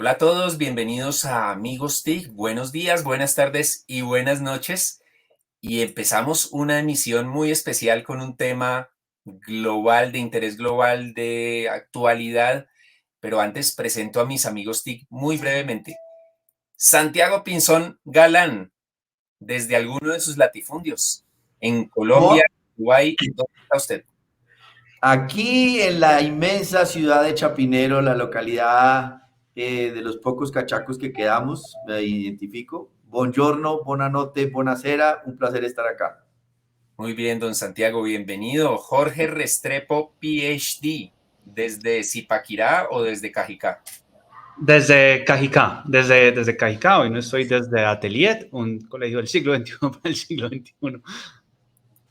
Hola a todos, bienvenidos a Amigos TIC. Buenos días, buenas tardes y buenas noches. Y empezamos una emisión muy especial con un tema global, de interés global, de actualidad. Pero antes presento a mis amigos TIC muy brevemente. Santiago Pinzón Galán, desde alguno de sus latifundios, en Colombia, ¿Cómo? Uruguay, ¿dónde está usted? Aquí en la inmensa ciudad de Chapinero, la localidad de los pocos cachacos que quedamos, me identifico. Buongiorno, buonanotte, buonasera, un placer estar acá. Muy bien, don Santiago, bienvenido. Jorge Restrepo, PhD, ¿desde Zipaquirá o desde Cajicá? Desde Cajicá, desde Cajicá, hoy no estoy desde Atelier, un colegio del siglo XXI para el siglo XXI.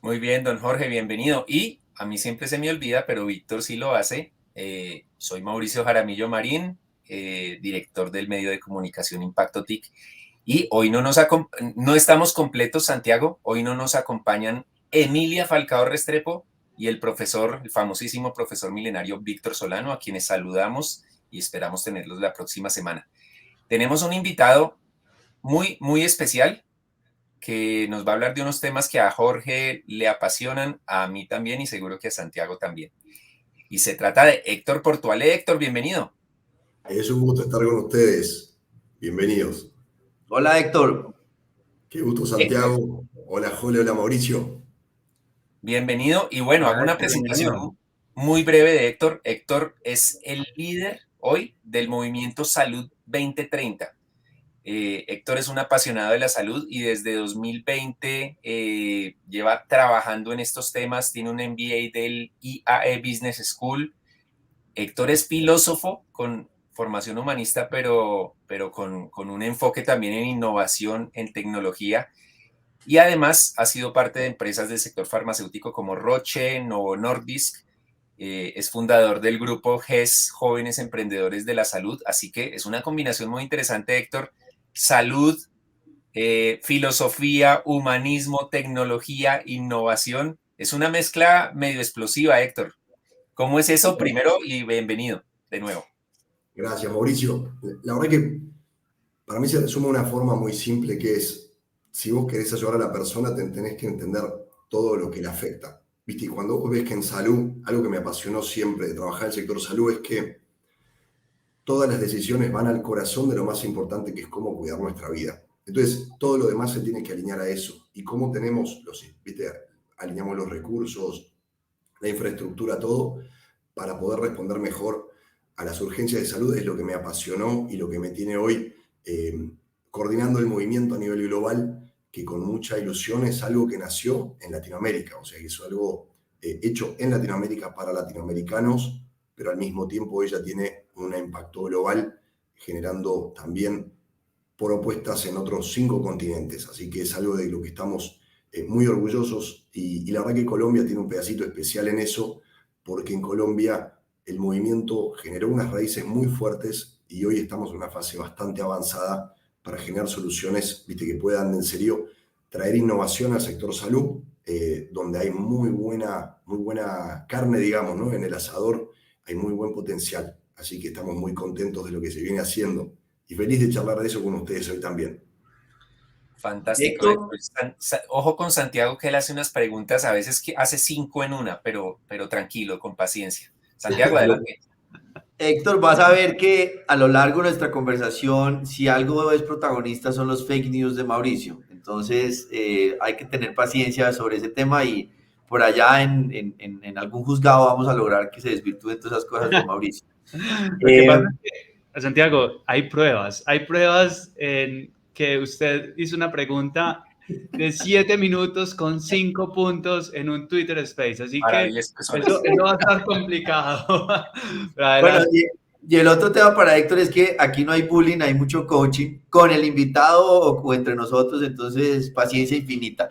Muy bien, don Jorge, bienvenido. Y a mí siempre se me olvida, pero Víctor sí lo hace. Soy Mauricio Jaramillo Marín, director del medio de comunicación Impacto TIC. Y hoy no estamos completos, Santiago. Hoy no nos acompañan Emilia Falcao Restrepo y el famosísimo profesor milenario Víctor Solano, a quienes saludamos y esperamos tenerlos la próxima semana. Tenemos un invitado muy especial que nos va a hablar de unos temas que a Jorge le apasionan, a mí también y seguro que a Santiago también. Y se trata de Héctor Portuale. Héctor, bienvenido. Es un gusto estar con ustedes. Bienvenidos. Hola Héctor. Qué gusto, Héctor, Santiago. Hola, Julio. Hola, Mauricio. bienvenido. Y bueno, hago Hola una Héctor, bienvenido. presentación muy breve de Héctor. Héctor es el líder hoy del movimiento Salud 2030. Héctor es un apasionado de la salud y desde 2020 lleva trabajando en estos temas, tiene un MBA del IAE Business School. Héctor es filósofo con formación humanista, pero con un enfoque también en innovación, en tecnología, y además ha sido parte de empresas del sector farmacéutico como Roche, Novo Nordisk. Es fundador del grupo GES, Jóvenes Emprendedores de la Salud, así que es una combinación muy interesante, Héctor. Salud, filosofía, humanismo, tecnología, innovación. Es una mezcla medio explosiva, Héctor. ¿Cómo es eso? Primero y bienvenido de nuevo. Gracias, Mauricio. La verdad que para mí se resume de una forma muy simple que es, si vos querés ayudar a la persona, tenés que entender todo lo que le afecta. ¿Viste? Y cuando vos ves que en salud, algo que me apasionó siempre de trabajar en el sector salud es que todas las decisiones van al corazón de lo más importante, que es cómo cuidar nuestra vida. Entonces, todo lo demás se tiene que alinear a eso. Y cómo tenemos, ¿viste? Alineamos los recursos, la infraestructura, todo, para poder responder mejor a las urgencias de salud es lo que me apasionó y lo que me tiene hoy coordinando el movimiento a nivel global, que con mucha ilusión es algo que nació en Latinoamérica, o sea, que es algo hecho en Latinoamérica para latinoamericanos, pero al mismo tiempo ella tiene un impacto global, generando también propuestas en otros 5 continentes, así que es algo de lo que estamos muy orgullosos y la verdad que Colombia tiene un pedacito especial en eso, porque en Colombia el movimiento generó unas raíces muy fuertes y hoy estamos en una fase bastante avanzada para generar soluciones, viste, que puedan en serio traer innovación al sector salud, donde hay muy buena carne, digamos, ¿no? En el asador hay muy buen potencial, así que estamos muy contentos de lo que se viene haciendo y feliz de charlar de eso con ustedes hoy también. Fantástico, Héctor, Héctor. Ojo con Santiago, que él hace unas preguntas, a veces que hace 5 en una, pero tranquilo, con paciencia. Santiago, adelante. Héctor, vas a ver que a lo largo de nuestra conversación, si algo es protagonista son los fake news de Mauricio. Entonces, hay que tener paciencia sobre ese tema y por allá en algún juzgado vamos a lograr que se desvirtúen todas esas cosas de Mauricio. Lo que Eh, pasa es que, Santiago, hay pruebas en que usted hizo una pregunta de 7 minutos con 5 puntos en un Twitter Space, así Para que 10 personas. eso va a estar complicado. Pero bueno, adelante. y el otro tema para Héctor es que aquí no hay bullying, hay mucho coaching con el invitado o entre nosotros, entonces paciencia infinita.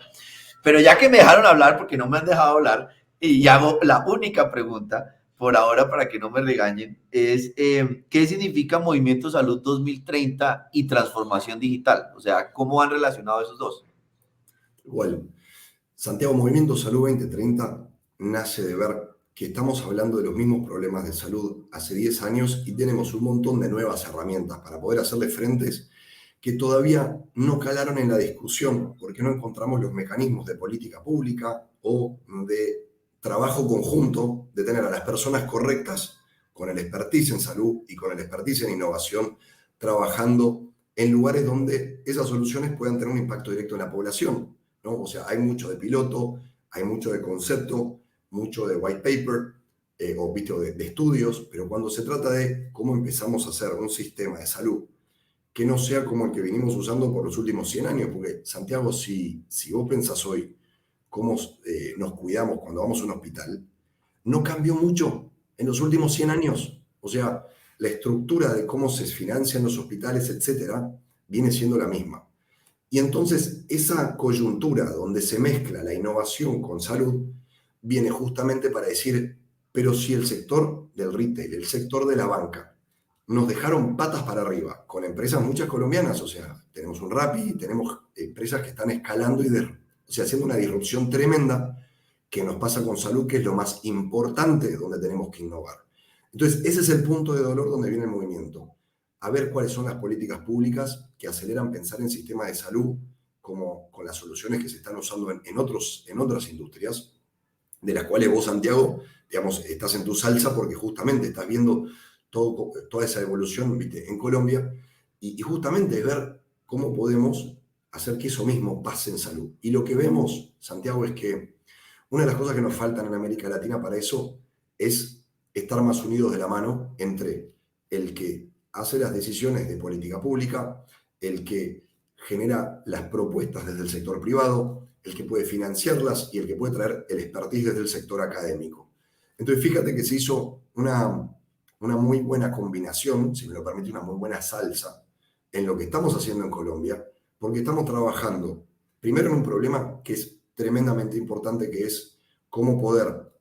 Pero ya que me dejaron hablar, porque no me han dejado hablar, y hago la única pregunta por ahora para que no me regañen, es ¿qué significa Movimiento Salud 2030 y transformación digital? O sea, ¿cómo han relacionado esos dos? Igual, Santiago Movimiento Salud 2030 nace de ver que estamos hablando de los mismos problemas de salud hace 10 años y tenemos un montón de nuevas herramientas para poder hacerle frentes que todavía no calaron en la discusión porque no encontramos los mecanismos de política pública o de trabajo conjunto, de tener a las personas correctas con el expertise en salud y con el expertise en innovación, trabajando en lugares donde esas soluciones puedan tener un impacto directo en la población, ¿no? O sea, hay mucho de piloto, hay mucho de concepto, mucho de white paper o de estudios, pero cuando se trata de cómo empezamos a hacer un sistema de salud que no sea como el que venimos usando por los últimos 100 años, porque Santiago, si vos pensás hoy cómo nos cuidamos cuando vamos a un hospital, no cambió mucho en los últimos 100 años. O sea, la estructura de cómo se financian los hospitales, etcétera, viene siendo la misma. Y entonces esa coyuntura donde se mezcla la innovación con salud viene justamente para decir, pero si el sector del retail, el sector de la banca, nos dejaron patas para arriba con empresas muchas colombianas, o sea, tenemos un Rappi, tenemos empresas que están escalando y haciendo una disrupción tremenda que nos pasa con salud, que es lo más importante donde tenemos que innovar. Entonces, ese es el punto de dolor donde viene el movimiento. A ver cuáles son las políticas públicas que aceleran pensar en sistemas de salud, como con las soluciones que se están usando en otras industrias, de las cuales vos, Santiago, digamos, estás en tu salsa porque justamente estás viendo toda esa evolución, ¿viste?, en Colombia, y justamente ver cómo podemos hacer que eso mismo pase en salud. Y lo que vemos, Santiago, es que una de las cosas que nos faltan en América Latina para eso es estar más unidos de la mano entre el que hace las decisiones de política pública, el que genera las propuestas desde el sector privado, el que puede financiarlas y el que puede traer el expertise desde el sector académico. Entonces, fíjate que se hizo una muy buena combinación, si me lo permite, una muy buena salsa en lo que estamos haciendo en Colombia, porque estamos trabajando primero en un problema que es tremendamente importante, que es cómo poder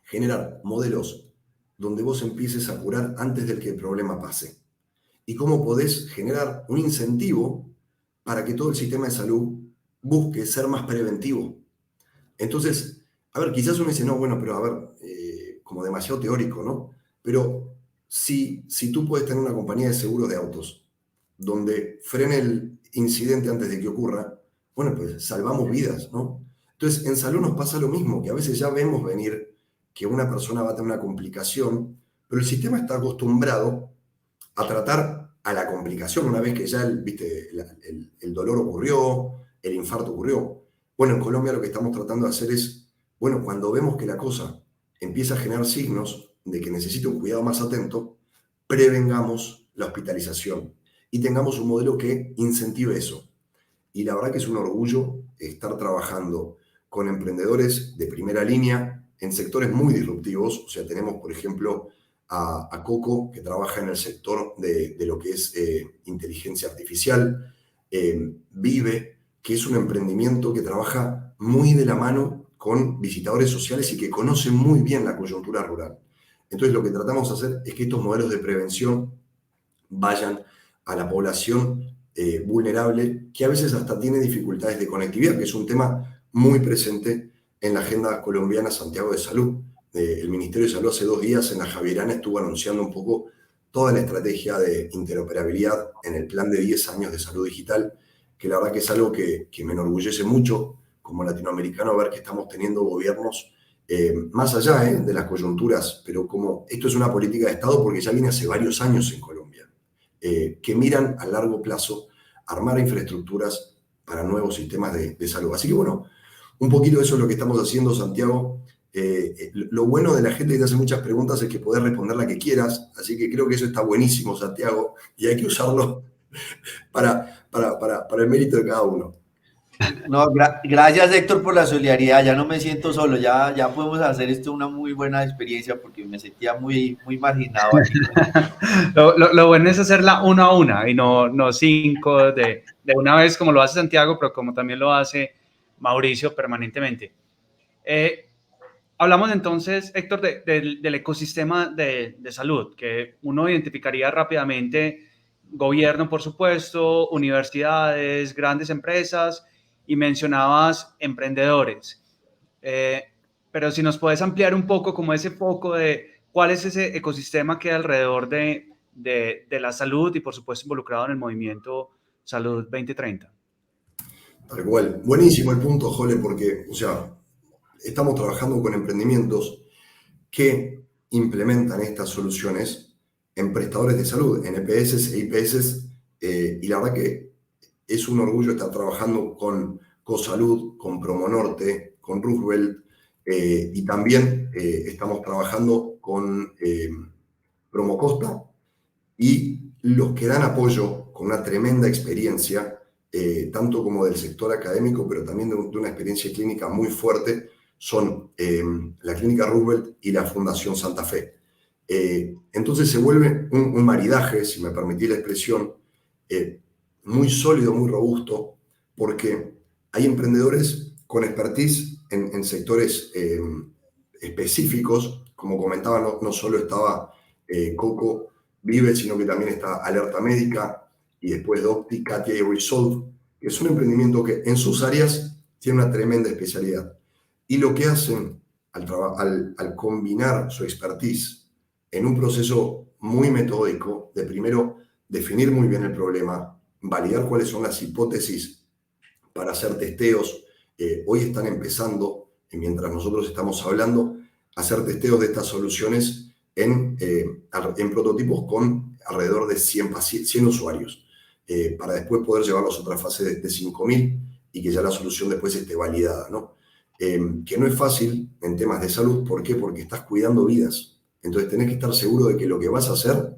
generar modelos donde vos empieces a curar antes del que el problema pase. Y cómo podés generar un incentivo para que todo el sistema de salud busque ser más preventivo. Entonces, a ver, quizás uno dice, no, bueno, pero a ver, como demasiado teórico, ¿no? Pero si tú puedes tener una compañía de seguros de autos donde frene el incidente antes de que ocurra, bueno, pues salvamos vidas, ¿no? Entonces, en salud nos pasa lo mismo, que a veces ya vemos venir que una persona va a tener una complicación, pero el sistema está acostumbrado a tratar a la complicación una vez que ya el dolor ocurrió, el infarto ocurrió. Bueno, en Colombia lo que estamos tratando de hacer es, bueno, cuando vemos que la cosa empieza a generar signos de que necesita un cuidado más atento, prevengamos la hospitalización y tengamos un modelo que incentive eso. Y la verdad que es un orgullo estar trabajando con emprendedores de primera línea en sectores muy disruptivos. O sea, tenemos, por ejemplo, a Coco, que trabaja en el sector de lo que es inteligencia artificial, Vive, que es un emprendimiento que trabaja muy de la mano con visitadores sociales y que conoce muy bien la coyuntura rural. Entonces, lo que tratamos de hacer es que estos modelos de prevención vayan a la población vulnerable, que a veces hasta tiene dificultades de conectividad, que es un tema muy presente en la agenda colombiana Santiago de Salud. El Ministerio de Salud hace 2 días en la Javierana estuvo anunciando un poco toda la estrategia de interoperabilidad en el plan de 10 años de salud digital, que la verdad que es algo que me enorgullece mucho como latinoamericano ver que estamos teniendo gobiernos más allá de las coyunturas, pero como esto es una política de Estado porque ya viene hace varios años en Colombia, que miran a largo plazo armar infraestructuras para nuevos sistemas de salud. Así que bueno, un poquito eso es lo que estamos haciendo, Santiago. Lo bueno de la gente que te hace muchas preguntas es que podés responder la que quieras, así que creo que eso está buenísimo, Santiago, y hay que usarlo para el mérito de cada uno. No, gracias Héctor por la solidaridad, ya no me siento solo, ya podemos hacer esto una muy buena experiencia porque me sentía muy marginado aquí. Lo bueno es hacerla una a una y no 5 de una vez como lo hace Santiago, pero como también lo hace Mauricio permanentemente. Hablamos entonces, Héctor, del ecosistema de salud, que uno identificaría rápidamente gobierno, por supuesto, universidades, grandes empresas, y mencionabas emprendedores. pero si nos puedes ampliar un poco como ese foco de cuál es ese ecosistema que hay alrededor de la salud y por supuesto involucrado en el movimiento Salud 2030. Tal cual. Buenísimo el punto, Jole, porque, o sea, estamos trabajando con emprendimientos que implementan estas soluciones en prestadores de salud, en EPS e IPS, y la verdad que es un orgullo estar trabajando con CoSalud, con Promonorte, con Roosevelt, y también estamos trabajando con Promocosta y los que dan apoyo con una tremenda experiencia, tanto como del sector académico, pero también de una experiencia clínica muy fuerte, son la Clínica Roosevelt y la Fundación Santa Fe. Entonces se vuelve un maridaje, si me permitís la expresión, muy sólido, muy robusto, porque hay emprendedores con expertise en sectores específicos. Como comentaba, no solo estaba Coco Vive, sino que también está Alerta Médica y después Docti, Katia y Resolve, que es un emprendimiento que en sus áreas tiene una tremenda especialidad. Y lo que hacen al combinar su expertise en un proceso muy metódico de primero definir muy bien el problema, validar cuáles son las hipótesis para hacer testeos. Hoy están empezando, mientras nosotros estamos hablando, a hacer testeos de estas soluciones en prototipos con alrededor de 100 usuarios, para después poder llevarlos a otra fase de 5.000 y que ya la solución después esté validada, ¿no? Que no es fácil en temas de salud. ¿Por qué? Porque estás cuidando vidas. Entonces tenés que estar seguro de que lo que vas a hacer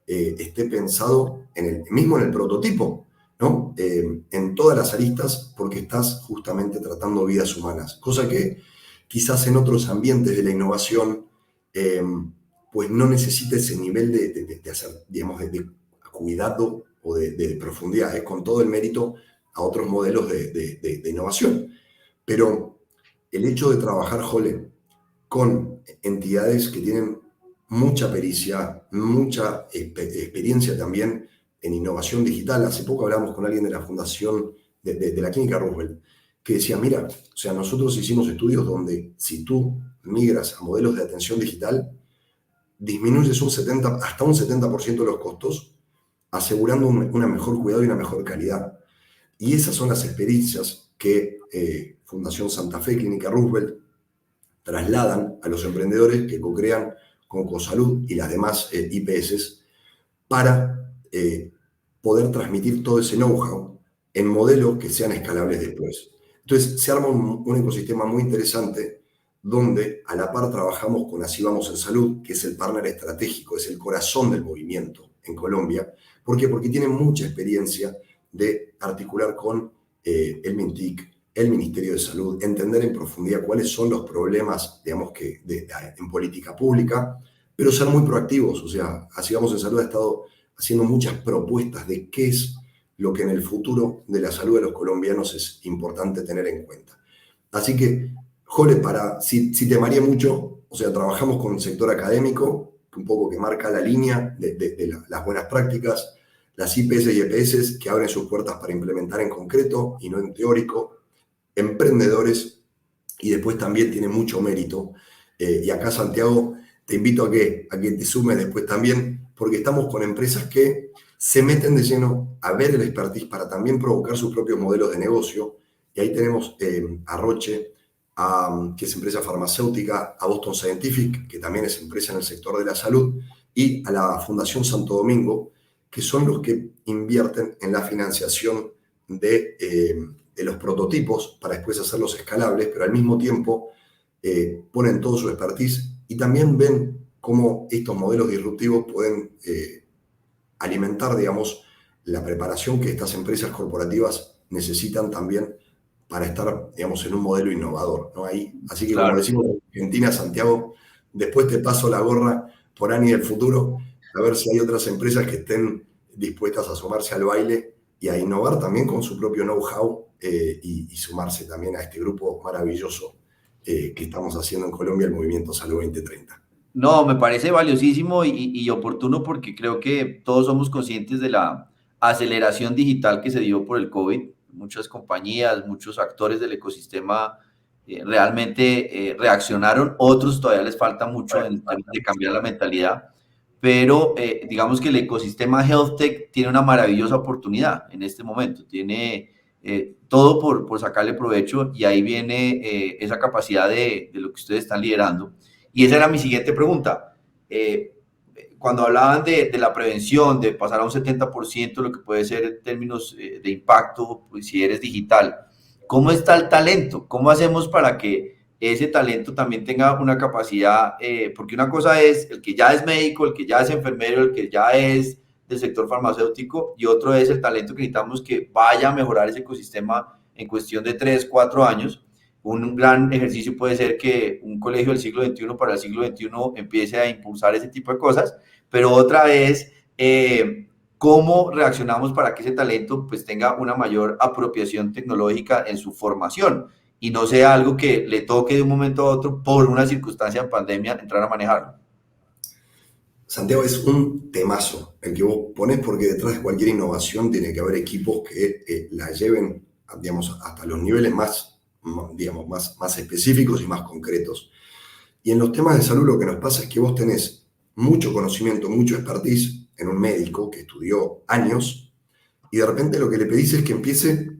esté pensado mismo en el prototipo, ¿no? En todas las aristas, porque estás justamente tratando vidas humanas, cosa que quizás en otros ambientes de la innovación pues no necesita ese nivel de hacer, digamos, de cuidado o de profundidad, con todo el mérito a otros modelos de innovación. Pero el hecho de trabajar, Jole, con entidades que tienen mucha pericia, mucha experiencia también en innovación digital. Hace poco hablamos con alguien de la fundación de la Clínica Roosevelt, que decía, mira, o sea, nosotros hicimos estudios donde si tú migras a modelos de atención digital, disminuyes hasta un 70% de los costos, asegurando un mejor cuidado y una mejor calidad. Y esas son las experiencias que Fundación Santa Fe, Clínica Roosevelt, trasladan a los emprendedores que co-crean con CoSalud y las demás IPS para poder transmitir todo ese know-how en modelos que sean escalables después. Entonces se arma un ecosistema muy interesante donde a la par trabajamos con Así Vamos en Salud, que es el partner estratégico, es el corazón del movimiento en Colombia. ¿Por qué? Porque tiene mucha experiencia de articular con el MINTIC, el Ministerio de Salud, entender en profundidad cuáles son los problemas, digamos, en política pública, pero ser muy proactivos. O sea, Así Vamos en Salud ha estado haciendo muchas propuestas de qué es lo que en el futuro de la salud de los colombianos es importante tener en cuenta. Así que, Jole, si te mareé mucho, o sea, trabajamos con el sector académico, un poco que marca la línea de las buenas prácticas, las IPS y EPS que abren sus puertas para implementar en concreto y no en teórico, emprendedores, y después también tiene mucho mérito. Y acá, Santiago, te invito a que te sumes después también, porque estamos con empresas que se meten de lleno a ver el expertise para también provocar sus propios modelos de negocio. Y ahí tenemos a Roche, que es empresa farmacéutica, a Boston Scientific, que también es empresa en el sector de la salud, y a la Fundación Santo Domingo, que son los que invierten en la financiación de los prototipos para después hacerlos escalables, pero al mismo tiempo ponen todo su expertise y también ven cómo estos modelos disruptivos pueden alimentar, digamos, la preparación que estas empresas corporativas necesitan también para estar, digamos, en un modelo innovador, ¿no? Así que, claro, como decimos en Argentina, Santiago, después te paso la gorra por Ani del futuro, a ver si hay otras empresas que estén dispuestas a sumarse al baile y a innovar también con su propio know-how y sumarse también a este grupo maravilloso que estamos haciendo en Colombia, el Movimiento Salud 2030. No, me parece valiosísimo y oportuno porque creo que todos somos conscientes de la aceleración digital que se dio por el COVID. Muchas compañías, muchos actores del ecosistema realmente reaccionaron, otros todavía les falta mucho en términos de cambiar la mentalidad, pero digamos que el ecosistema HealthTech tiene una maravillosa oportunidad en este momento, tiene todo por sacarle provecho y ahí viene esa capacidad de lo que ustedes están liderando. Y esa era mi siguiente pregunta. Cuando hablaban de la prevención, de pasar a un 70%, lo que puede ser en términos de impacto, pues, si eres digital, ¿cómo está el talento? ¿Cómo hacemos para que ese talento también tenga una capacidad? Porque una cosa es el que ya es médico, el que ya es enfermero, el que ya es del sector farmacéutico, y otro es el talento que necesitamos que vaya a mejorar ese ecosistema en cuestión de 3, 4 años. Un gran ejercicio puede ser que un colegio del siglo XXI para el siglo XXI empiece a impulsar ese tipo de cosas, pero otra es cómo reaccionamos para que ese talento pues tenga una mayor apropiación tecnológica en su formación y no sea algo que le toque de un momento a otro por una circunstancia en pandemia entrar a manejarlo. Santiago, es un temazo el que vos pones, porque detrás de cualquier innovación tiene que haber equipos que la lleven, digamos, hasta los niveles más, digamos, más específicos y más concretos. Y en los temas de salud lo que nos pasa es que vos tenés mucho conocimiento, mucho expertise en un médico que estudió años, y de repente lo que le pedís es que empiece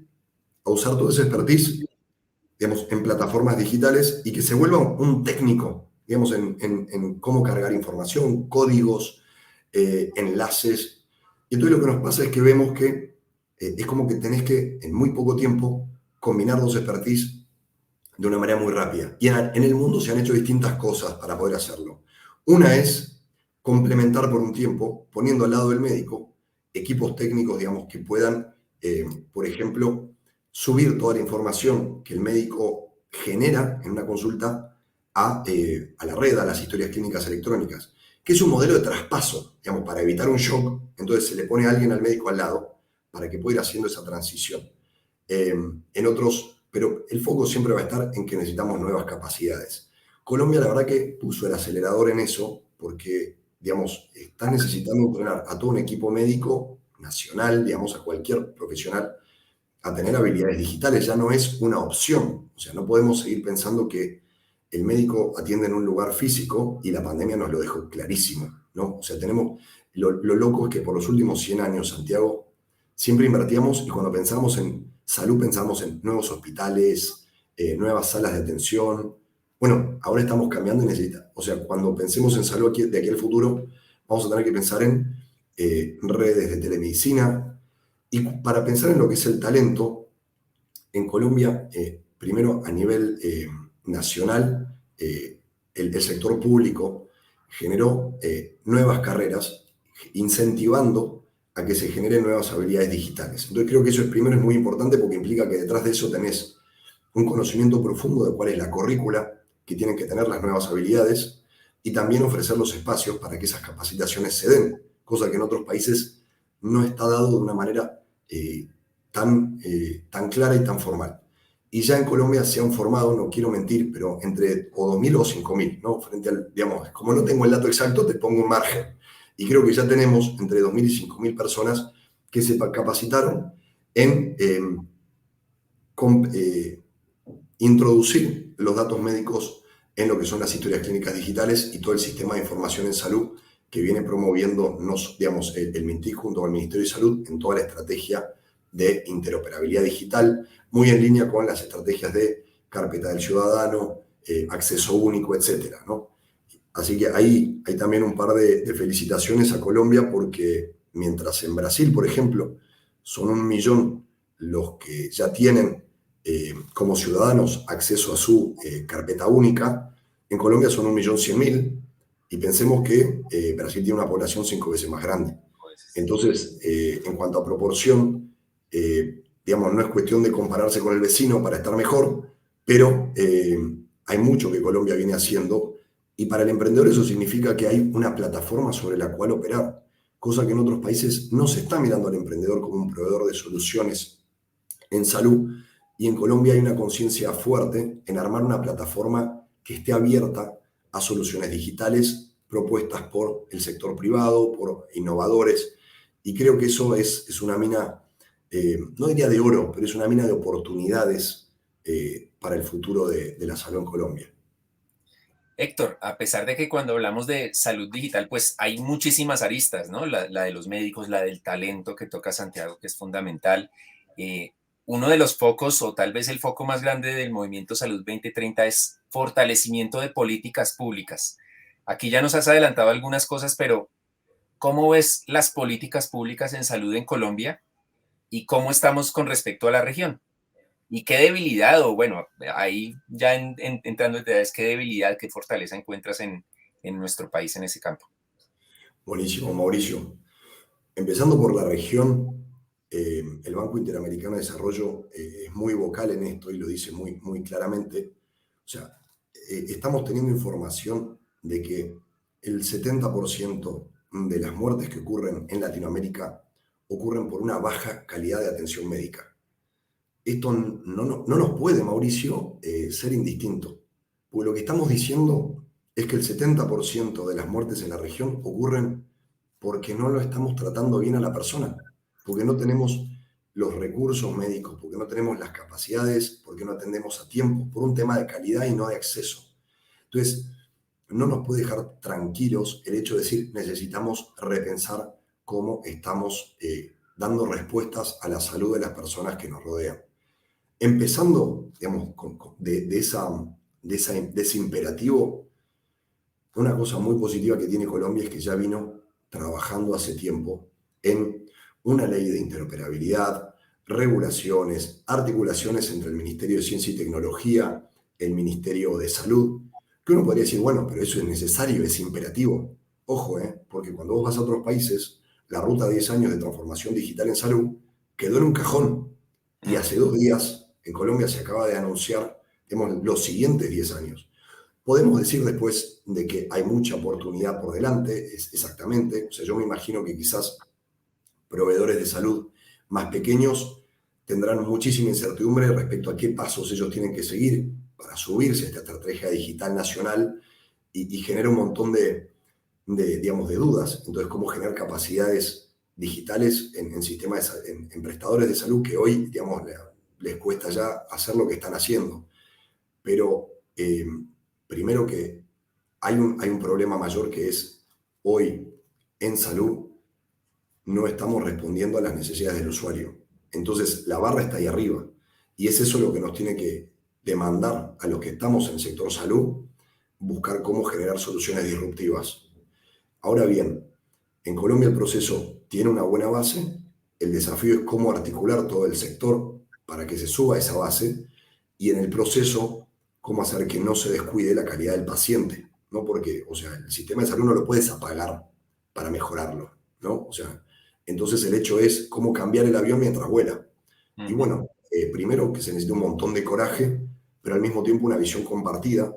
a usar todo ese expertise, digamos, en plataformas digitales y que se vuelva un técnico, digamos, en cómo cargar información, códigos, enlaces. Y entonces lo que nos pasa es que vemos que es como que tenés que, en muy poco tiempo, combinar dos expertise de una manera muy rápida. Y en el mundo se han hecho distintas cosas para poder hacerlo. Una es complementar por un tiempo, poniendo al lado del médico, equipos técnicos, digamos, que puedan, por ejemplo, subir toda la información que el médico genera en una consulta a la red, a las historias clínicas electrónicas, que es un modelo de traspaso, digamos, para evitar un shock. Entonces se le pone a alguien al médico al lado para que pueda ir haciendo esa transición. En otros, pero el foco siempre va a estar en que necesitamos nuevas capacidades. Colombia, la verdad que puso el acelerador en eso porque, digamos, está necesitando entrenar a todo un equipo médico nacional, digamos, a cualquier profesional, a tener habilidades digitales. Ya no es una opción. O sea, no podemos seguir pensando que el médico atiende en un lugar físico, y la pandemia nos lo dejó clarísimo, ¿no? O sea, tenemos, lo loco es que por los últimos 100 años, Santiago, siempre invertíamos, y cuando pensamos en salud pensamos en nuevos hospitales, nuevas salas de atención. Bueno, ahora estamos cambiando y o sea, cuando pensemos en salud de aquí al futuro, vamos a tener que pensar en redes de telemedicina. Y para pensar en lo que es el talento, en Colombia, primero a nivel nacional, el sector público generó nuevas carreras, incentivando a que se generen nuevas habilidades digitales. Entonces creo que eso primero es muy importante, porque implica que detrás de eso tenés un conocimiento profundo de cuál es la currícula que tienen que tener las nuevas habilidades, y también ofrecer los espacios para que esas capacitaciones se den, cosa que en otros países no está dado de una manera tan clara y tan formal. Y ya en Colombia se han formado, no quiero mentir, pero entre o 2.000 o 5.000, ¿no? Frente al, digamos, como no tengo el dato exacto, te pongo un margen. Y creo que ya tenemos entre 2.000 y 5.000 personas que se capacitaron en introducir los datos médicos en lo que son las historias clínicas digitales y todo el sistema de información en salud que viene promoviendo, digamos, el MINTIC junto con el Ministerio de Salud en toda la estrategia de interoperabilidad digital, muy en línea con las estrategias de carpeta del ciudadano, acceso único, etcétera, ¿no? Así que hay también un par de felicitaciones a Colombia, porque mientras en Brasil, por ejemplo, son 1 millón los que ya tienen como ciudadanos acceso a su carpeta única, en Colombia son 1.100.000, y pensemos que Brasil tiene una población 5 veces más grande. Entonces, en cuanto a proporción, digamos, no es cuestión de compararse con el vecino para estar mejor, pero hay mucho que Colombia viene haciendo, y para el emprendedor eso significa que hay una plataforma sobre la cual operar, cosa que en otros países no se está mirando al emprendedor como un proveedor de soluciones en salud, y en Colombia hay una conciencia fuerte en armar una plataforma que esté abierta a soluciones digitales propuestas por el sector privado, por innovadores, y creo que eso es una mina, no diría de oro, pero es una mina de oportunidades para el futuro de la salud en Colombia. Héctor, a pesar de que cuando hablamos de salud digital, pues hay muchísimas aristas, ¿no? La de los médicos, la del talento que toca Santiago, que es fundamental. Eh, Uno de los focos, o tal vez el foco más grande del Movimiento Salud 2030 es fortalecimiento de políticas públicas. Aquí ya nos has adelantado algunas cosas, pero ¿cómo ves las políticas públicas en salud en Colombia y cómo estamos con respecto a la región? ¿Y qué debilidad, o bueno, ahí ya entrando en detalles, qué debilidad, qué fortaleza encuentras en nuestro país en ese campo? Buenísimo, Mauricio. Empezando por la región, el Banco Interamericano de Desarrollo es muy vocal en esto y lo dice muy, muy claramente. O sea, estamos teniendo información de que el 70% de las muertes que ocurren en Latinoamérica ocurren por una baja calidad de atención médica. Esto no nos puede, Mauricio, ser indistinto. Porque lo que estamos diciendo es que el 70% de las muertes en la región ocurren porque no lo estamos tratando bien a la persona, porque no tenemos los recursos médicos, porque no tenemos las capacidades, porque no atendemos a tiempo, por un tema de calidad y no de acceso. Entonces, no nos puede dejar tranquilos el hecho de decir necesitamos repensar cómo estamos dando respuestas a la salud de las personas que nos rodean. Empezando, digamos, de ese imperativo, una cosa muy positiva que tiene Colombia es que ya vino trabajando hace tiempo en una ley de interoperabilidad, regulaciones, articulaciones entre el Ministerio de Ciencia y Tecnología, el Ministerio de Salud, que uno podría decir, bueno, pero eso es necesario, es imperativo. Ojo, porque cuando vos vas a otros países, la ruta de 10 años de transformación digital en salud quedó en un cajón. Y hace 2 días en Colombia se acaba de anunciar, digamos, los siguientes 10 años. Podemos decir después de que hay mucha oportunidad por delante, exactamente. O sea, yo me imagino que quizás proveedores de salud más pequeños tendrán muchísima incertidumbre respecto a qué pasos ellos tienen que seguir para subirse a esta estrategia digital nacional y genera un montón digamos, de dudas. Entonces, cómo generar capacidades digitales en sistemas, en prestadores de salud que hoy, digamos, les cuesta ya hacer lo que están haciendo. Pero primero que hay un problema mayor que es hoy en salud no estamos respondiendo a las necesidades del usuario. Entonces la barra está ahí arriba y es eso lo que nos tiene que demandar a los que estamos en el sector salud, buscar cómo generar soluciones disruptivas. Ahora bien, en Colombia el proceso tiene una buena base, el desafío es cómo articular todo el sector para que se suba esa base y en el proceso cómo hacer que no se descuide la calidad del paciente, ¿no? Porque, o sea, el sistema de salud no lo puedes apagar para mejorarlo, ¿no? O sea, entonces el hecho es cómo cambiar el avión mientras vuela. Y bueno, primero que se necesita un montón de coraje, pero al mismo tiempo una visión compartida,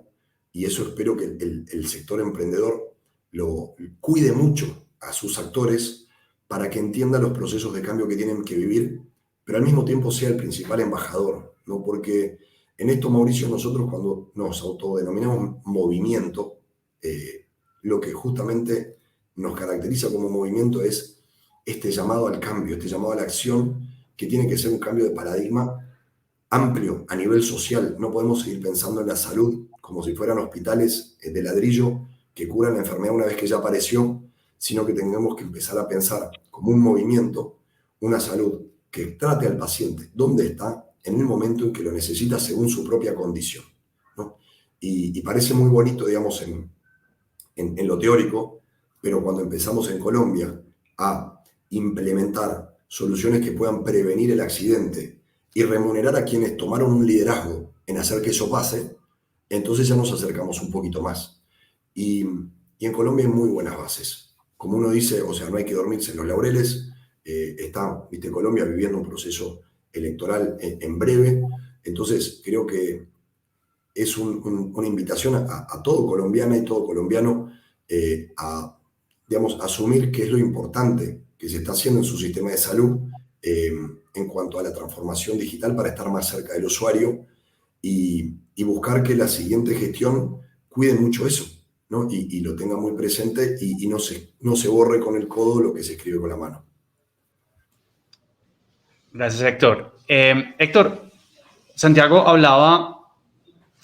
y eso espero que el sector emprendedor lo cuide mucho a sus actores para que entienda los procesos de cambio que tienen que vivir, pero al mismo tiempo sea el principal embajador, ¿no? Porque en esto, Mauricio, nosotros cuando nos autodenominamos movimiento, lo que justamente nos caracteriza como movimiento es este llamado al cambio, este llamado a la acción, que tiene que ser un cambio de paradigma amplio a nivel social. No podemos seguir pensando en la salud como si fueran hospitales de ladrillo que curan la enfermedad una vez que ya apareció, sino que tengamos que empezar a pensar como un movimiento, una salud que trate al paciente donde está en el momento en que lo necesita según su propia condición, ¿no? Y parece muy bonito, digamos, en lo teórico, pero cuando empezamos en Colombia a implementar soluciones que puedan prevenir el accidente y remunerar a quienes tomaron un liderazgo en hacer que eso pase, entonces ya nos acercamos un poquito más. Y en Colombia hay muy buenas bases. Como uno dice, o sea, no hay que dormirse en los laureles. Está, viste, Colombia viviendo un proceso electoral en breve. Entonces, creo que es una invitación a todo colombiana y todo colombiano a, digamos, asumir qué es lo importante que se está haciendo en su sistema de salud en cuanto a la transformación digital para estar más cerca del usuario y buscar que la siguiente gestión cuide mucho eso, ¿no? Y lo tenga muy presente y no se borre con el codo lo que se escribe con la mano. Gracias, Héctor. Héctor, Santiago hablaba,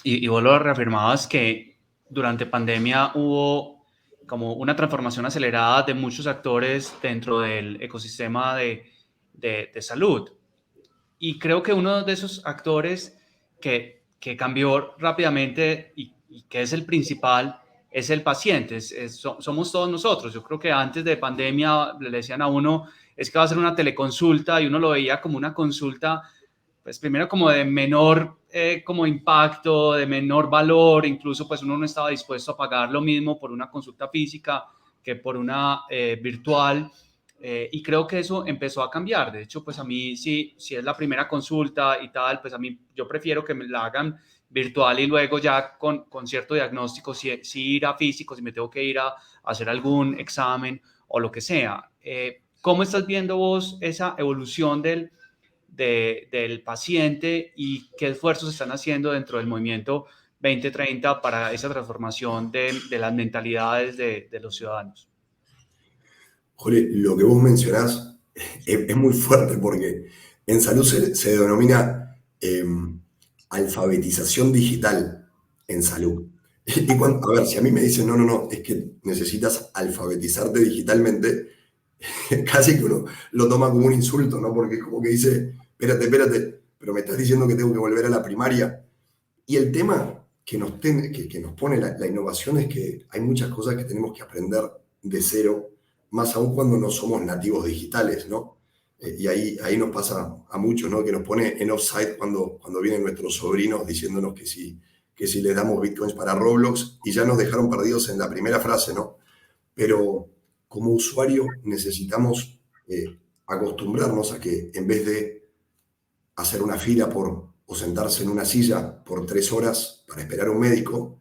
y vos lo reafirmabas, que durante pandemia hubo como una transformación acelerada de muchos actores dentro del ecosistema de salud. Y creo que uno de esos actores que cambió rápidamente y que es el principal es el paciente, somos todos nosotros. Yo creo que antes de pandemia le decían a uno, es que va a ser una teleconsulta, y uno lo veía como una consulta, pues primero como de menor como impacto, de menor valor, incluso pues uno no estaba dispuesto a pagar lo mismo por una consulta física que por una virtual. Y creo que eso empezó a cambiar. De hecho, pues a mí, si es la primera consulta y tal, pues a mí yo prefiero que me la hagan virtual y luego ya con cierto diagnóstico, si ir a físico, si me tengo que ir a hacer algún examen o lo que sea. ¿Cómo estás viendo vos esa evolución del paciente y qué esfuerzos están haciendo dentro del movimiento 2030 para esa transformación de las mentalidades de los ciudadanos? Jole, lo que vos mencionás es muy fuerte porque en salud se denomina alfabetización digital en salud. Y cuando, a ver, si a mí me dicen, no, no, no, es que necesitas alfabetizarte digitalmente, casi que uno lo toma como un insulto, ¿no? Porque es como que dice, espérate, espérate, pero me estás diciendo que tengo que volver a la primaria. Y el tema que nos pone la innovación es que hay muchas cosas que tenemos que aprender de cero, más aún cuando no somos nativos digitales, ¿no? Y ahí nos pasa a muchos, ¿no? Que nos pone en offside cuando vienen nuestros sobrinos diciéndonos que si les damos bitcoins para Roblox, y ya nos dejaron perdidos en la primera frase, ¿no? Pero como usuario necesitamos acostumbrarnos a que en vez de hacer una fila o sentarse en una silla por 3 horas para esperar a un médico,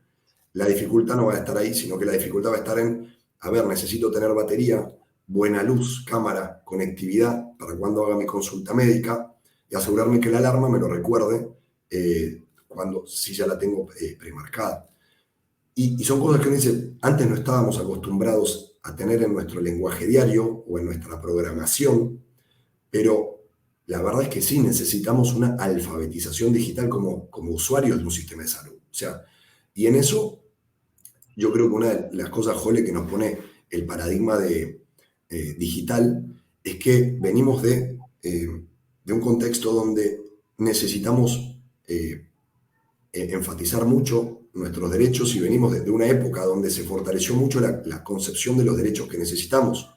la dificultad no va a estar ahí, sino que la dificultad va a estar en, a ver, necesito tener batería, buena luz, cámara, conectividad para cuando haga mi consulta médica, y asegurarme que la alarma me lo recuerde cuando si ya la tengo premarcada. Y son cosas que uno dice, antes no estábamos acostumbrados a tener en nuestro lenguaje diario o en nuestra programación, pero la verdad es que sí, necesitamos una alfabetización digital como usuarios de un sistema de salud. O sea, y en eso yo creo que una de las cosas, Jole, que nos pone el paradigma digital es que venimos de un contexto donde necesitamos enfatizar mucho nuestros derechos, y venimos de una época donde se fortaleció mucho la concepción de los derechos que necesitamos.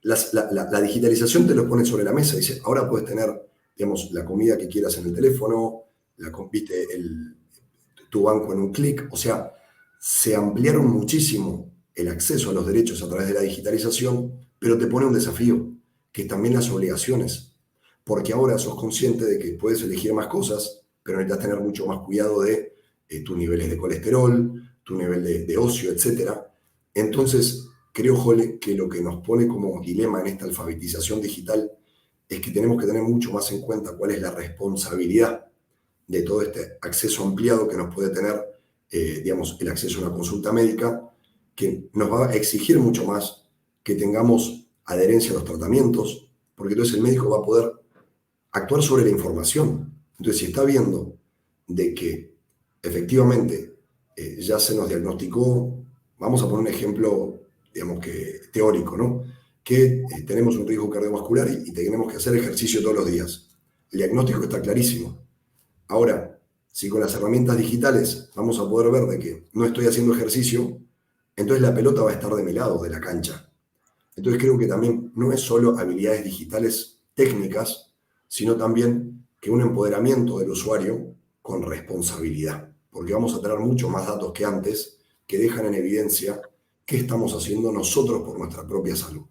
La digitalización te lo pone sobre la mesa y dice, ahora puedes tener, digamos, la comida que quieras en el teléfono, viste, tu banco en un clic. O sea, se ampliaron muchísimo el acceso a los derechos a través de la digitalización, pero te pone un desafío, que es también las obligaciones, porque ahora sos consciente de que puedes elegir más cosas, pero necesitas tener mucho más cuidado de tus niveles de colesterol, tu nivel de ocio, etc. Entonces, creo, Jole, que lo que nos pone como dilema en esta alfabetización digital es que tenemos que tener mucho más en cuenta cuál es la responsabilidad de todo este acceso ampliado que nos puede tener, digamos, el acceso a una consulta médica, que nos va a exigir mucho más que tengamos adherencia a los tratamientos, porque entonces el médico va a poder actuar sobre la información. Entonces, si está viendo de que efectivamente ya se nos diagnosticó, vamos a poner un ejemplo, digamos que teórico, ¿no? Que tenemos un riesgo cardiovascular y tenemos que hacer ejercicio todos los días. El diagnóstico está clarísimo. Ahora, si con las herramientas digitales vamos a poder ver de que no estoy haciendo ejercicio, entonces la pelota va a estar de mi lado, de la cancha. Entonces creo que también no es solo habilidades digitales técnicas, sino también que un empoderamiento del usuario con responsabilidad, porque vamos a tener mucho más datos que antes que dejan en evidencia qué estamos haciendo nosotros por nuestra propia salud.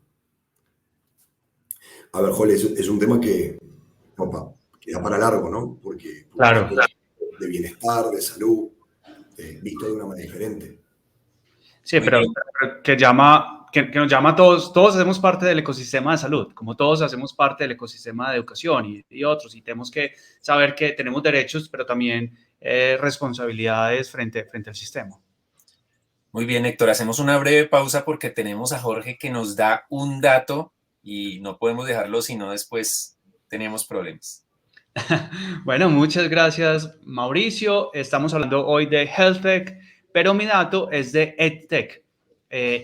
A ver, Jole, es un tema que, opa, que da para largo, ¿no? Porque Claro. de bienestar, de salud, visto de una manera diferente. Sí, pero que nos llama a todos. Todos hacemos parte del ecosistema de salud, como todos hacemos parte del ecosistema de educación y otros, y tenemos que saber que tenemos derechos, pero también responsabilidades frente al sistema. Muy bien, Héctor, hacemos una breve pausa porque tenemos a Jorge que nos da un dato y no podemos dejarlo, si no después tenemos problemas. Bueno, muchas gracias, Mauricio. Estamos hablando hoy de Health Tech, pero mi dato es de EdTech.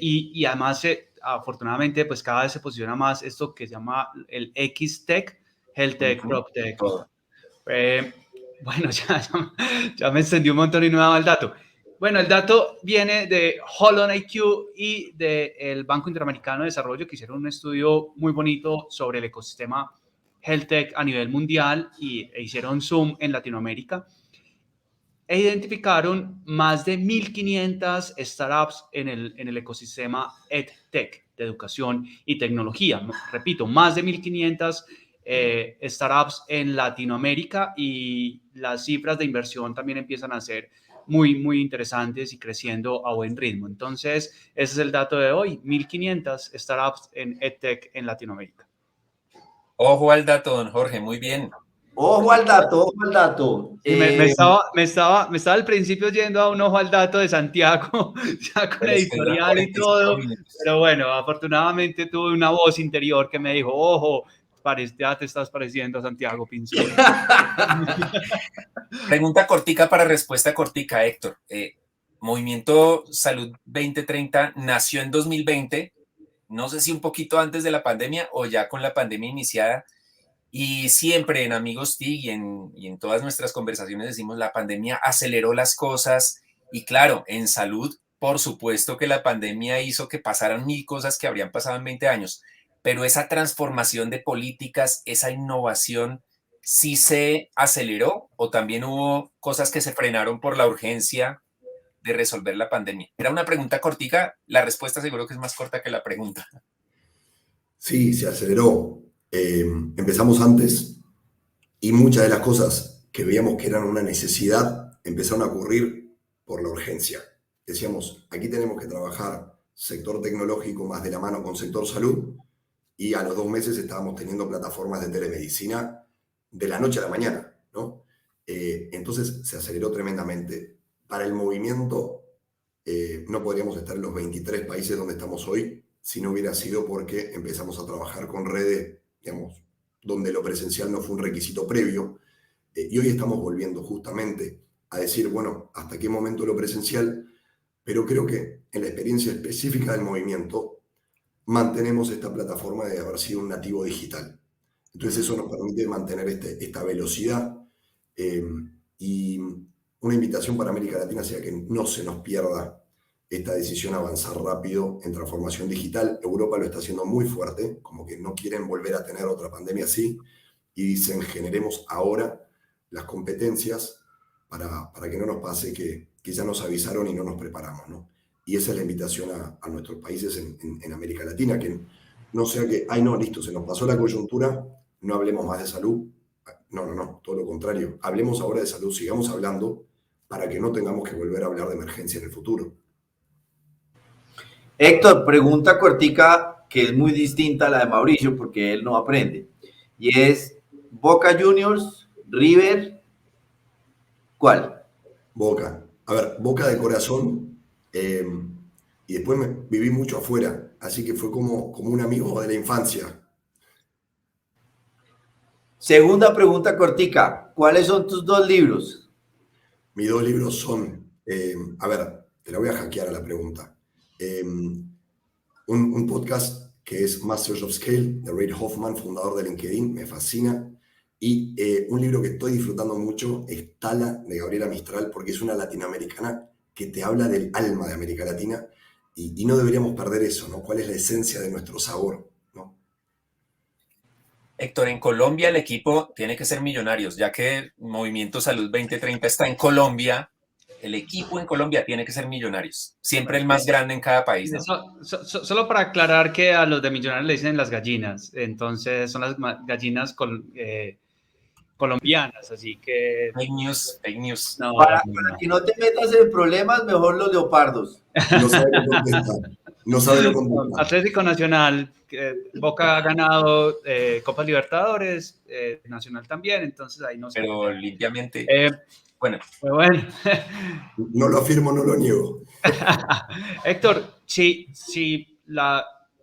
Y además, afortunadamente, pues cada vez se posiciona más esto que se llama el X-Tech, Health Tech, Ujú, PropTech. todo. Eh, bueno, ya me extendí un montón y no daba el dato. Bueno, el dato viene de Holon IQ y del Banco Interamericano de Desarrollo, que hicieron un estudio muy bonito sobre el ecosistema Health Tech a nivel mundial e hicieron zoom en Latinoamérica e identificaron más de 1.500 startups en el ecosistema EdTech, de educación y tecnología. Repito, más de 1.500 startups en Latinoamérica, y las cifras de inversión también empiezan a ser muy interesantes y creciendo a buen ritmo. Entonces, ese es el dato de hoy, 1.500 startups en EdTech en Latinoamérica. Ojo al dato, don Jorge, muy bien. Ojo al dato, ojo al dato. Sí, me estaba al principio yendo a un ojo al dato de Santiago, ya con Pero es que duran editorial y 45 todo, minutos. pero bueno, afortunadamente tuve una voz interior que me dijo, ojo, ya te estás pareciendo a Santiago Pinzón. Pregunta cortica para respuesta cortica, Héctor. Movimiento Salud 2030 nació en 2020, no sé si un poquito antes de la pandemia o ya con la pandemia iniciada. Y siempre en Amigos TIC y en todas nuestras conversaciones decimos la pandemia aceleró las cosas y claro, en salud, por supuesto que la pandemia hizo que pasaran mil cosas que habrían pasado en 20 años, pero esa transformación de políticas, esa innovación, ¿sí se aceleró o también hubo cosas que se frenaron por la urgencia de resolver la pandemia? Era una pregunta cortica, la respuesta seguro que es más corta que la pregunta. Sí, se aceleró. Empezamos antes y muchas de las cosas que veíamos que eran una necesidad empezaron a ocurrir por la urgencia. Decíamos, aquí tenemos que trabajar sector tecnológico más de la mano con sector salud, y a los 2 meses estábamos teniendo plataformas de telemedicina de la noche a la mañana, ¿no? Entonces se aceleró tremendamente. Para el movimiento no podríamos estar en los 23 países donde estamos hoy si no hubiera sido porque empezamos a trabajar con redes, digamos, donde lo presencial no fue un requisito previo. Y hoy estamos volviendo justamente a decir, bueno, ¿hasta qué momento lo presencial? Pero creo que en la experiencia específica del movimiento mantenemos esta plataforma de haber sido un nativo digital. Entonces eso nos permite mantener esta velocidad, y una invitación para América Latina sea que no se nos pierda esta decisión a avanzar rápido en transformación digital. Europa lo está haciendo muy fuerte, como que no quieren volver a tener otra pandemia así, y dicen generemos ahora las competencias para que no nos pase que ya nos avisaron y no nos preparamos, ¿no? Y esa es la invitación a nuestros países en América Latina, que no sea que, ay no, listo, se nos pasó la coyuntura, no hablemos más de salud. No, todo lo contrario. Hablemos ahora de salud, sigamos hablando para que no tengamos que volver a hablar de emergencia en el futuro. Héctor, pregunta cortica que es muy distinta a la de Mauricio porque él no aprende. Y es Boca Juniors, River, ¿cuál? Boca. A ver, Boca de corazón, y después viví mucho afuera, así que fue como un amigo de la infancia. Segunda pregunta cortica, ¿cuáles son tus 2 libros? Mis 2 libros son, a ver, te la voy a hackear a la pregunta. Un podcast que es Masters of Scale, de Reid Hoffman, fundador de LinkedIn, me fascina. Y un libro que estoy disfrutando mucho es Tala, de Gabriela Mistral, porque es una latinoamericana que te habla del alma de América Latina, y no deberíamos perder eso, ¿no? ¿Cuál es la esencia de nuestro sabor, ¿no? Héctor, en Colombia el equipo tiene que ser Millonarios, ya que Movimiento Salud 2030 está en Colombia, el equipo en Colombia tiene que ser Millonarios, siempre el más grande en cada país, ¿no? Solo para aclarar que a los de Millonarios le dicen las gallinas, entonces son las gallinas colombianas, así que Fake news, fake news. no. Para que no te metas en problemas, mejor los leopardos. No sabe lo contestar. No sabe lo contestar. Atlético Nacional, Boca ha ganado Copa Libertadores, Nacional también, entonces ahí no sé. Pero limpiamente, bueno. Pues bueno. No lo afirmo, no lo niego. Héctor, si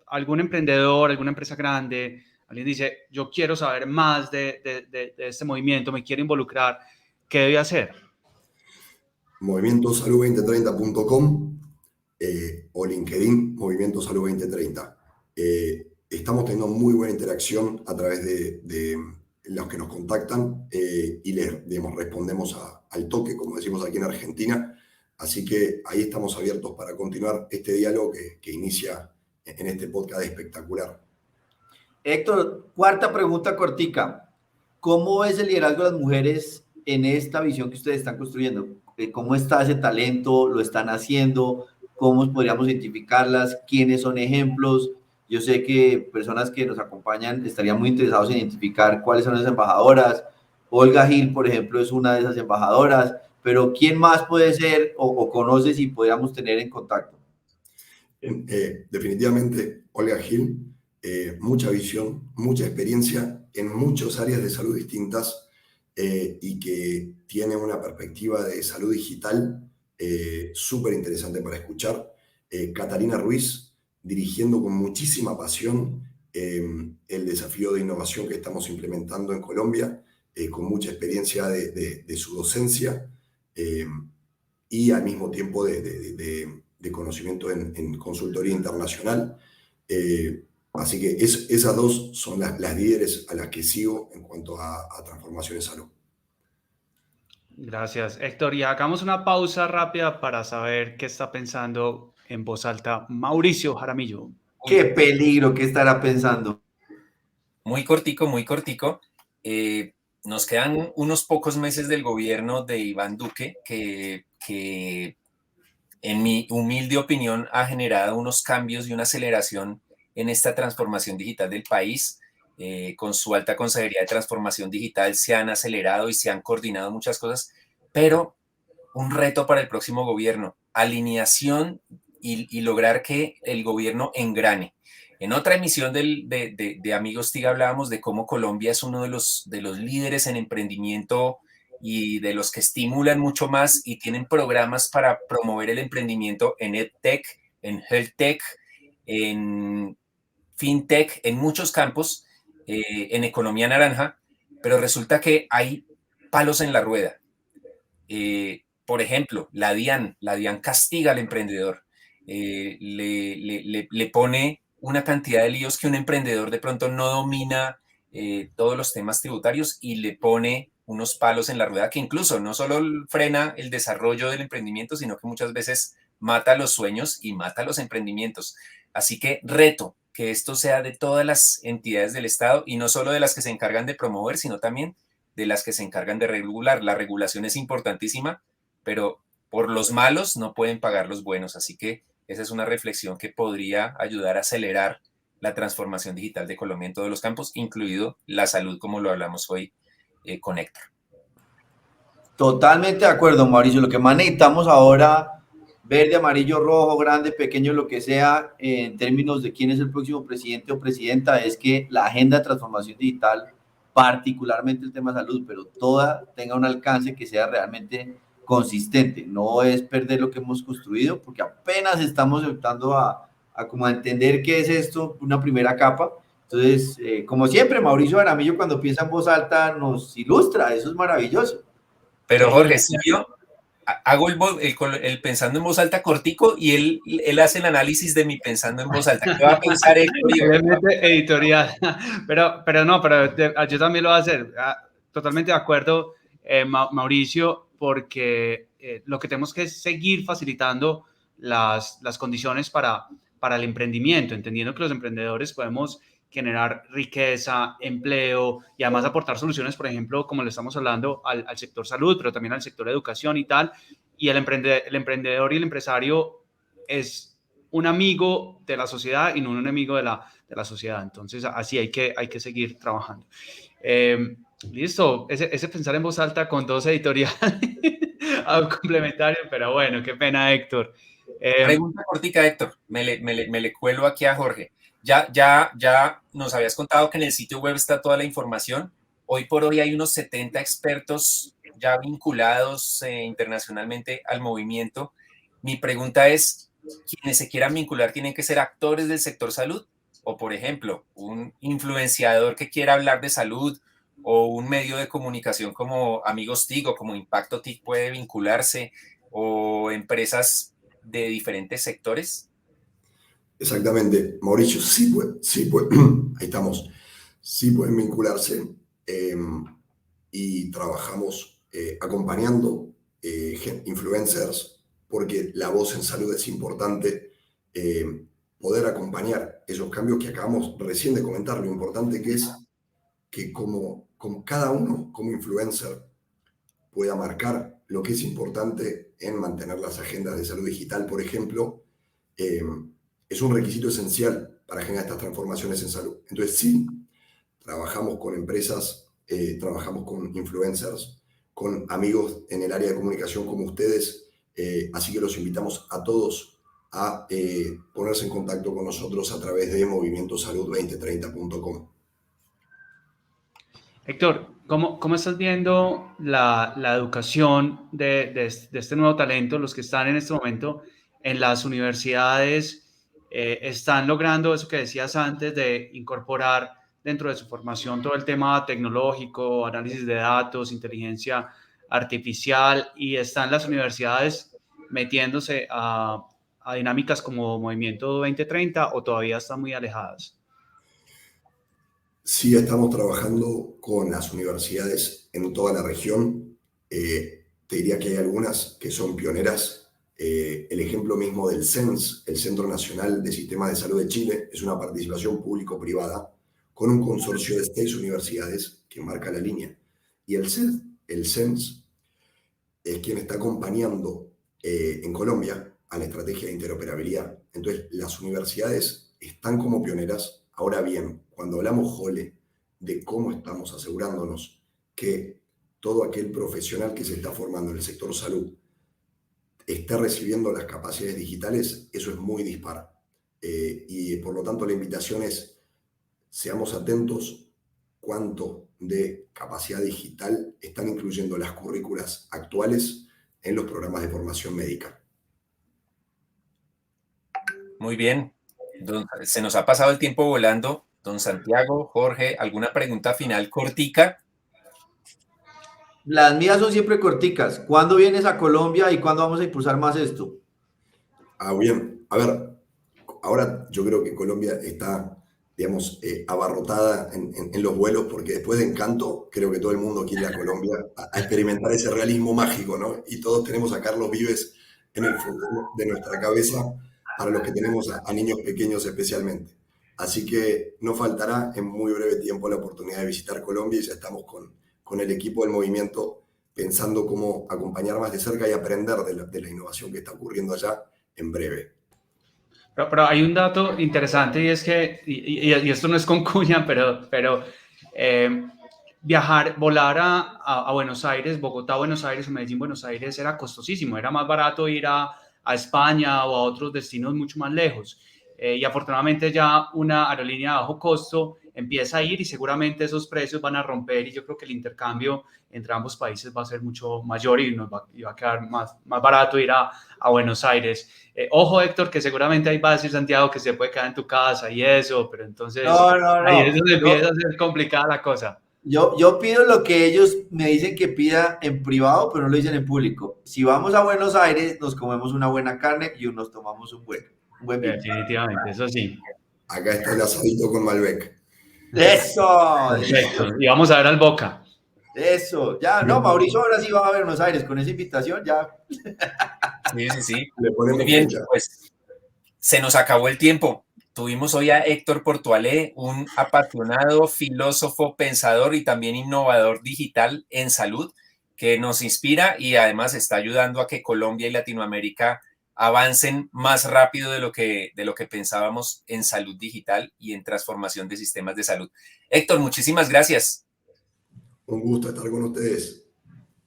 algún emprendedor, alguna empresa grande, alguien dice, yo quiero saber más de este movimiento, me quiero involucrar, ¿qué debe hacer? Movimientosalud2030.com o LinkedIn, Movimiento Salud 2030. Estamos teniendo muy buena interacción a través de los que nos contactan y les, digamos, respondemos al toque, como decimos aquí en Argentina. Así que ahí estamos abiertos para continuar este diálogo que inicia en este podcast espectacular. Héctor, cuarta pregunta cortica. ¿Cómo es el liderazgo de las mujeres en esta visión que ustedes están construyendo? ¿Cómo está ese talento? ¿Lo están haciendo? ¿Cómo podríamos identificarlas? ¿Quiénes son ejemplos? Yo sé que personas que nos acompañan estarían muy interesados en identificar cuáles son las embajadoras. Olga Gil, por ejemplo, es una de esas embajadoras, pero ¿quién más puede ser o conoces y podríamos tener en contacto? Definitivamente, Olga Gil, mucha visión, mucha experiencia en muchas áreas de salud distintas y que tiene una perspectiva de salud digital súper interesante para escuchar. Catalina Ruiz, dirigiendo con muchísima pasión el desafío de innovación que estamos implementando en Colombia, con mucha experiencia de su docencia y al mismo tiempo de conocimiento en consultoría internacional. Así que esas dos son las líderes a las que sigo en cuanto a transformación en salud. Gracias, Héctor. Y hagamos una pausa rápida para saber qué está pensando en voz alta Mauricio Jaramillo. ¡Qué peligro! ¿Qué estará pensando? Muy cortico, muy cortico. Nos quedan unos pocos meses del gobierno de Iván Duque que en mi humilde opinión ha generado unos cambios y una aceleración en esta transformación digital del país. Con su alta consejería de transformación digital se han acelerado y se han coordinado muchas cosas, pero un reto para el próximo gobierno, alineación y lograr que el gobierno engrane. En otra emisión de Amigos TIG hablábamos de cómo Colombia es uno de los líderes en emprendimiento y de los que estimulan mucho más y tienen programas para promover el emprendimiento en EdTech, en HealthTech, en FinTech, en muchos campos, en economía naranja, pero resulta que hay palos en la rueda. Por ejemplo, la DIAN castiga al emprendedor, le pone una cantidad de líos que un emprendedor de pronto no domina todos los temas tributarios y le pone unos palos en la rueda que incluso no solo frena el desarrollo del emprendimiento, sino que muchas veces mata los sueños y mata los emprendimientos. Así que reto que esto sea de todas las entidades del Estado y no solo de las que se encargan de promover, sino también de las que se encargan de regular. La regulación es importantísima, pero por los malos no pueden pagar los buenos. Así que esa es una reflexión que podría ayudar a acelerar la transformación digital de Colombia en todos los campos, incluido la salud, como lo hablamos hoy con Héctor. Totalmente de acuerdo, Mauricio. Lo que más necesitamos ahora, verde, amarillo, rojo, grande, pequeño, lo que sea, en términos de quién es el próximo presidente o presidenta, es que la agenda de transformación digital, particularmente el tema de salud, pero toda tenga un alcance que sea realmente consistente. No es perder lo que hemos construido, porque apenas estamos empezando a como a entender qué es esto, una primera capa. Entonces, como siempre, Mauricio Jaramillo, cuando piensa en voz alta, nos ilustra. Eso es maravilloso. Pero Jorge, ¿sí vio? Hago el pensando en voz alta cortico y él hace el análisis de mi pensando en voz alta. ¿Qué va a pensar Héctor? Editorial. Pero yo también lo voy a hacer. Totalmente de acuerdo, Mauricio, porque lo que tenemos que es seguir facilitando las condiciones para el emprendimiento, entendiendo que los emprendedores podemos generar riqueza, empleo y además aportar soluciones, por ejemplo, como le estamos hablando al sector salud, pero también al sector educación y tal. Y el emprendedor y el empresario es un amigo de la sociedad y no un enemigo de la sociedad. Entonces, así hay que seguir trabajando. Listo, ese pensar en voz alta con dos editoriales complementarios, pero bueno, qué pena, Héctor. Pregunta cortica, Héctor. Me le cuelo aquí a Jorge. Ya nos habías contado que en el sitio web está toda la información. Hoy por hoy hay unos 70 expertos ya vinculados internacionalmente al movimiento. Mi pregunta es, ¿quienes se quieran vincular tienen que ser actores del sector salud o por ejemplo, un influenciador que quiera hablar de salud o un medio de comunicación como Amigos TIC o como Impacto TIC puede vincularse o empresas de diferentes sectores? Exactamente, Mauricio, sí puede, ahí estamos, sí pueden vincularse eh, y trabajamos acompañando influencers porque la voz en salud es importante, poder acompañar esos cambios que acabamos recién de comentar, lo importante que es que como cada uno como influencer pueda marcar lo que es importante en mantener las agendas de salud digital, por ejemplo, eh, es un requisito esencial para generar estas transformaciones en salud. Entonces, sí, trabajamos con empresas, trabajamos con influencers, con amigos en el área de comunicación como ustedes, así que los invitamos a todos a ponerse en contacto con nosotros a través de movimientosalud2030.com. Héctor, ¿cómo estás viendo la educación de este nuevo talento? Los que están en este momento en las universidades están logrando eso que decías antes de incorporar dentro de su formación todo el tema tecnológico, análisis de datos, inteligencia artificial, y están las universidades metiéndose a dinámicas como Movimiento 2030, o todavía están muy alejadas? Sí, estamos trabajando con las universidades en toda la región. Te diría que hay algunas que son pioneras. El ejemplo mismo del CENS, el Centro Nacional de Sistemas de Salud de Chile, es una participación público-privada con un consorcio de 6 universidades que marca la línea. Y el CENS es quien está acompañando en Colombia a la estrategia de interoperabilidad. Entonces, las universidades están como pioneras. Ahora bien, cuando hablamos, Jole, de cómo estamos asegurándonos que todo aquel profesional que se está formando en el sector salud esté recibiendo las capacidades digitales, eso es muy dispar. Y por lo tanto la invitación es, seamos atentos cuánto de capacidad digital están incluyendo las currículas actuales en los programas de formación médica. Muy bien. Se nos ha pasado el tiempo volando. Don Santiago, Jorge, ¿alguna pregunta final cortica? Las mías son siempre corticas. ¿Cuándo vienes a Colombia y cuándo vamos a impulsar más esto? Bien. A ver, ahora yo creo que Colombia está, digamos, abarrotada en los vuelos porque después de Encanto, creo que todo el mundo quiere ir a Colombia a experimentar ese realismo mágico, ¿no? Y todos tenemos a Carlos Vives en el fondo de nuestra cabeza, para los que tenemos a niños pequeños especialmente. Así que no faltará en muy breve tiempo la oportunidad de visitar Colombia y ya estamos con el equipo del movimiento pensando cómo acompañar más de cerca y aprender de la innovación que está ocurriendo allá en breve. Pero hay un dato interesante, y es que, y esto no es con cuña, pero volar a Buenos Aires, Bogotá, Buenos Aires o Medellín, Buenos Aires era costosísimo. Era más barato ir a España o a otros destinos mucho más lejos. Y afortunadamente ya una aerolínea de bajo costo empieza a ir, y seguramente esos precios van a romper, y yo creo que el intercambio entre ambos países va a ser mucho mayor y va a quedar más barato ir a Buenos Aires. Ojo, Héctor, que seguramente ahí va a decir Santiago que se puede quedar en tu casa y eso, pero entonces No. ahí es donde empieza a ser complicada la cosa. Yo pido lo que ellos me dicen que pida en privado, pero no lo dicen en público. Si vamos a Buenos Aires, nos comemos una buena carne y nos tomamos un buen vino. Definitivamente, eso sí. Acá está el asadito con Malbec. ¡Eso! Perfecto. Y vamos a ver al Boca. Eso, ya, no, Mauricio ahora sí va a Buenos Aires con esa invitación, ya. Sí. Le ponemos Muy bien, fecha. pues se nos acabó el tiempo. Tuvimos hoy a Héctor Portualé, un apasionado filósofo, pensador y también innovador digital en salud, que nos inspira y además está ayudando a que Colombia y Latinoamérica avancen más rápido de lo que pensábamos en salud digital y en transformación de sistemas de salud. Héctor, muchísimas gracias. Un gusto estar con ustedes.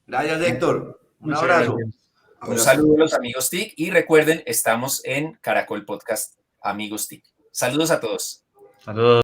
Gracias, Héctor. Un Muchas abrazo. gracias. Un saludo a los amigos TIC y recuerden, estamos en Caracol Podcast Amigos TIC. Saludos a todos. Saludos.